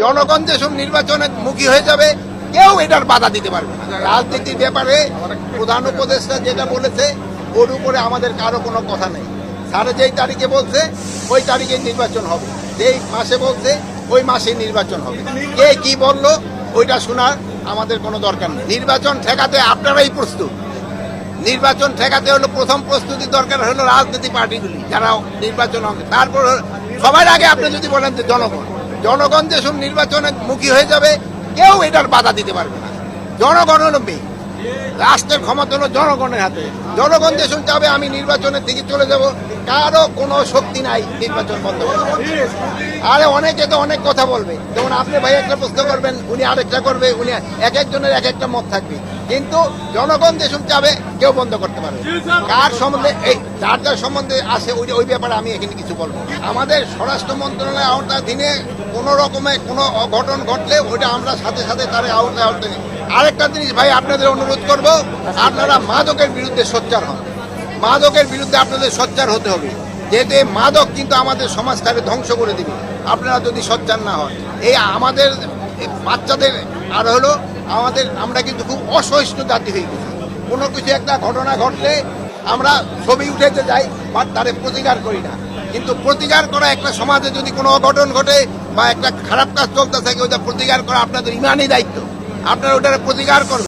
জনগণ যেসব নির্বাচনের মুখী হয়ে যাবে কেউ এটার বাধা দিতে পারবে না। রাজনীতির ব্যাপারে প্রধান উপদেষ্টা যেটা বলেছে ওর উপরে আমাদের কারো কোনো কথা নেই। স্যারে যেই তারিখে বলছে ওই তারিখে নির্বাচন হবে, যেই মাসে বলছে ওই মাসে নির্বাচন হবে। কে কি বললো ওইটা শোনার আমাদের কোনো দরকার নেই। নির্বাচন ঠেকাতে আপনারাই প্রস্তুত। নির্বাচন ঠেকাতে হলো প্রথম প্রস্তুতি দরকার হলো রাজনীতি পার্টিগুলি যারা নির্বাচন হবে। তারপর সবার আগে আপনি যদি বলেন যে জনগণ যেসব নির্বাচনের মুখী হয়ে যাবে কেউ এটার বাধা দিতে পারবে না। জনগণ হলো মেয়ে, রাষ্ট্রের ক্ষমতা হলো জনগণের হাতে। জনগণ যেসব চাবে আমি নির্বাচনের দিকে চলে যাব, কারো কোনো শক্তি নাই নির্বাচন বন্ধ করবে। আরে অনেকে তো অনেক কথা বলবে, যেমন আপনি ভাই একটা প্রশ্ন করবেন, উনি আরেকটা করবে, উনি এক একজনের এক একটা মত থাকবে, কিন্তু জনগণ যেসব চাবে কেউ বন্ধ করতে পারবে। কার সম্বন্ধে এই যার যার সম্বন্ধে আসে ওই ব্যাপারে আমি এখানে কিছু বলবো। আমাদের স্বরাষ্ট্র মন্ত্রণালয়ের আওতাধীনে কোনো রকমের কোনো অঘটন ঘটলে ওইটা আমরা সাথে সাথে তার আওতায় নিই। আরেকটা জিনিস ভাই আপনাদের অনুরোধ করব, আপনারা মাদকের বিরুদ্ধে সোচ্চার হন। মাদকের বিরুদ্ধে আপনাদের সোচ্চার হতে হবে, যেহেতু এই মাদক কিন্তু আমাদের সমাজটাকে ধ্বংস করে দিবে আপনারা যদি সোচ্চার না হন। এই আমাদের বাচ্চাদের আর হলো আমরা কিন্তু খুব অসহিষ্ণু জাতি হয়ে গেছি। কোনো কিছু একটা ঘটনা ঘটলে আমরা ছবি উঠেতে যাই বা তারে প্রতিকার করি না। কিন্তু প্রতিকার করা একটা সমাজে যদি কোনো অঘটন ঘটে বা একটা খারাপ কাজ চলতে থাকে ওইটা প্রতিকার করা আপনাদের ইমানই দায়িত্ব। আপনারা ওটার প্রতিকার করবেন।